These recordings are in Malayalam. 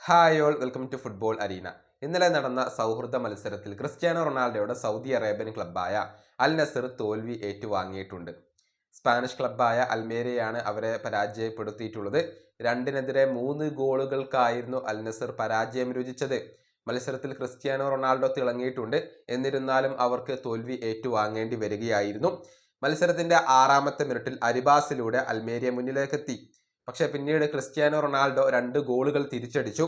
Hi all welcome to football arena. ഇന്നലെ നടന്ന സൗഹൃദ മത്സരത്തിൽ ക്രിസ്ത്യാനോ റൊണാൾഡോയുടെ സൗദി അറേബ്യൻ ക്ലബ്ബായ അൽ നസർ തോൽവി ഏറ്റുവാങ്ങിയിട്ടുണ്ട്. സ്പാനിഷ് ക്ലബ്ബായ അൽമേരിയയാണ് അവരെ പരാജയപ്പെടുത്തിയിട്ടുള്ളത്. 2-നെതിരെ 3 ഗോളുകൾക്കായിരുന്നു അൽ നസർ പരാജയം രുചിച്ചത്. മത്സരത്തിൽ ക്രിസ്ത്യാനോ റൊണാൾഡോ തിളങ്ങിയിട്ടുണ്ട്. എന്നിരുന്നാലും അവർക്ക് തോൽവി ഏറ്റുവാങ്ങേണ്ടി വരികയായിരുന്നു. മത്സരത്തിന്റെ 6-ാമത്തെ മിനിറ്റിൽ അരിബാസിലൂടെ അൽമേരിയ മുന്നിലേക്കെത്തി. പക്ഷേ പിന്നീട് ക്രിസ്ത്യാനോ റൊണാൾഡോ 2 ഗോളുകൾ തിരിച്ചടിച്ചു.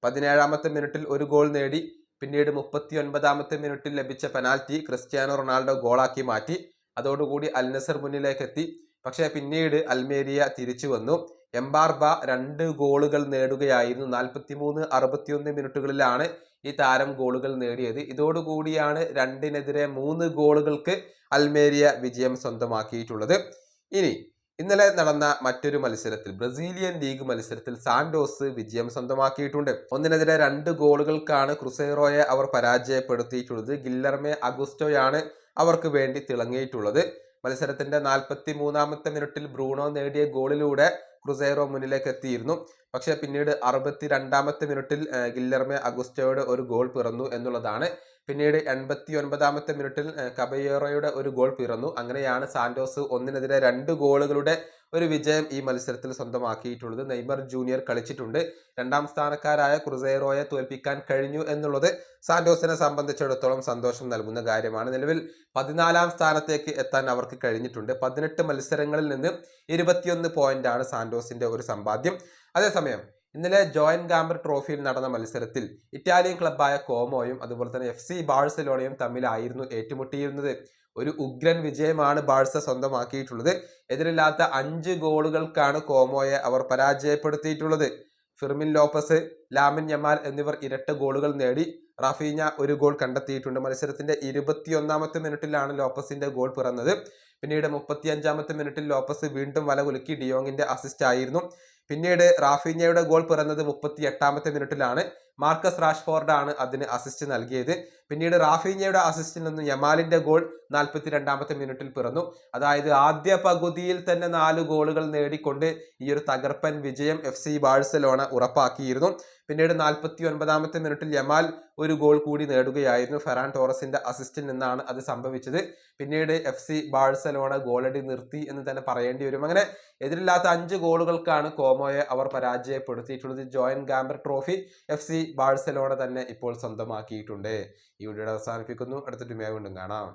17-ാമത്തെ മിനിറ്റിൽ ഒരു ഗോൾ നേടി. പിന്നീട് 39-ാമത്തെ മിനിറ്റിൽ ലഭിച്ച പെനാൽറ്റി ക്രിസ്ത്യാനോ റൊണാൾഡോ ഗോളാക്കി മാറ്റി. അതോടുകൂടി അൽ നസർ മുന്നിലേക്കെത്തി. പക്ഷേ പിന്നീട് അൽമേരിയ തിരിച്ചു വന്നു. എംബാർബ 2 ഗോളുകൾ നേടുകയായിരുന്നു. 43-61 മിനിറ്റുകളിലാണ് ഈ താരം ഗോളുകൾ നേടിയത്. ഇതോടുകൂടിയാണ് 2-നെതിരെ 3 ഗോളുകൾക്ക് അൽമേരിയ വിജയം സ്വന്തമാക്കിയിട്ടുള്ളത്. ഇന്നലെ നടന്ന മറ്റൊരു മത്സരത്തിൽ ബ്രസീലിയൻ ലീഗ് മത്സരത്തിൽ സാന്റോസ് വിജയം സ്വന്തമാക്കിയിട്ടുണ്ട്. 1-നെതിരെ 2 ഗോളുകൾക്കാണ് ക്രുസൈറോയെ അവർ പരാജയപ്പെടുത്തിയിട്ടുള്ളത്. ഗില്ലർമെ അഗുസ്റ്റോയാണ് അവർക്ക് വേണ്ടി തിളങ്ങിയിട്ടുള്ളത്. മത്സരത്തിന്റെ 43-ാമത്തെ മിനിറ്റിൽ ബ്രൂണോ നേടിയ ഗോളിലൂടെ ക്രുസൈറോ മുന്നിലേക്ക് എത്തിയിരുന്നു. പക്ഷേ പിന്നീട് 62-ാമത്തെ മിനിറ്റിൽ ഗില്ലർമെ അഗുസ്റ്റോയുടെ ഒരു ഗോൾ പിറന്നു എന്നുള്ളതാണ്. പിന്നീട് 89-ാമത്തെ മിനിറ്റിൽ കബയേറോയുടെ ഒരു ഗോൾ പിറന്നു. അങ്ങനെയാണ് സാന്റോസ് 1-നെതിരെ 2 ഗോളുകളുടെ ഒരു വിജയം ഈ മത്സരത്തിൽ സ്വന്തമാക്കിയിട്ടുള്ളത്. നെയ്മർ ജൂനിയർ കളിച്ചിട്ടുണ്ട്. 2-ാം സ്ഥാനക്കാരായ ക്രുസൈറോയെ തോൽപ്പിക്കാൻ കഴിഞ്ഞു എന്നുള്ളത് സാന്റോസിനെ സംബന്ധിച്ചിടത്തോളം സന്തോഷം നൽകുന്ന കാര്യമാണ്. നിലവിൽ 14-ാം സ്ഥാനത്തേക്ക് എത്താൻ അവർക്ക് കഴിഞ്ഞിട്ടുണ്ട്. 18 മത്സരങ്ങളിൽ നിന്ന് 21 പോയിന്റാണ് സാന്റോസിന്റെ ഒരു സമ്പാദ്യം. അതേസമയം ഇന്നലെ ജോയിൻ ഗാംബർ ട്രോഫിയിൽ നടന്ന മത്സരത്തിൽ ഇറ്റാലിയൻ ക്ലബ്ബായ കോമോയും അതുപോലെ തന്നെ FC ബാഴ്സലോണയും തമ്മിലായിരുന്നു ഏറ്റുമുട്ടിയിരുന്നത്. ഒരു ഉഗ്രൻ വിജയമാണ് ബാഴ്സ സ്വന്തമാക്കിയിട്ടുള്ളത്. എതിരില്ലാത്ത 5 ഗോളുകൾക്കാണ് കോമോയെ അവർ പരാജയപ്പെടുത്തിയിട്ടുള്ളത്. ഫിർമിൻ ലോപ്പസ്, ലാമിൻ യമാൽ എന്നിവർ ഇരട്ട ഗോളുകൾ നേടി. റാഫീഞ്ഞ ഒരു ഗോൾ കണ്ടെത്തിയിട്ടുണ്ട്. മത്സരത്തിന്റെ 21-ാമത്തെ മിനിറ്റിലാണ് ലോപ്പസിന്റെ ഗോൾ പിറന്നത്. പിന്നീട് 35-ാമത്തെ മിനിറ്റിൽ ലോപ്പസ് വീണ്ടും വല കുലുക്കി. ഡിയോങ്ങിന്റെ അസിസ്റ്റ് ആയിരുന്നു. പിന്നീട് റാഫീഞ്ഞയുടെ ഗോൾ പിറന്നത് 38-ാമത്തെ മിനിറ്റിലാണ്. മാർക്കസ് റാഷ്ഫോർഡ് ആണ് അതിന് അസിസ്റ്റ് നൽകിയത്. പിന്നീട് റാഫീഞ്ഞയുടെ അസിസ്റ്റിൽ നിന്നും യമാലിന്റെ ഗോൾ 42-ാമത്തെ മിനിറ്റിൽ പിറന്നു. അതായത് ആദ്യ പകുതിയിൽ തന്നെ 4 ഗോളുകൾ നേടിക്കൊണ്ട് ഈ ഒരു തകർപ്പൻ വിജയം FC ബാഴ്സലോണ ഉറപ്പാക്കിയിരുന്നു. പിന്നീട് 49-ാമത്തെ മിനിറ്റിൽ യമാൽ ഒരു ഗോൾ കൂടി നേടുകയായിരുന്നു. ഫെറാൻ ടോറസിന്റെ അസിസ്റ്റിൽ നിന്നാണ് അത് സംഭവിച്ചത്. പിന്നീട് FC ബാഴ്സലോണ ഗോളടി നിർത്തി എന്ന് തന്നെ പറയേണ്ടി വരും. അങ്ങനെ എതിരില്ലാത്ത 5 ഗോളുകൾക്കാണ് കോമോയെ അവർ പരാജയപ്പെടുത്തിയിട്ടുള്ളത്. ജോയിൻ ഗാംബർ ട്രോഫി FC ബാഴ്സലോണ തന്നെ ഇപ്പോൾ സ്വന്തമാക്കിയിട്ടുണ്ട്. ഈ വീഡിയോ അവസാനിപ്പിക്കുന്നു. അടുത്ത വീണ്ടും കാണാം.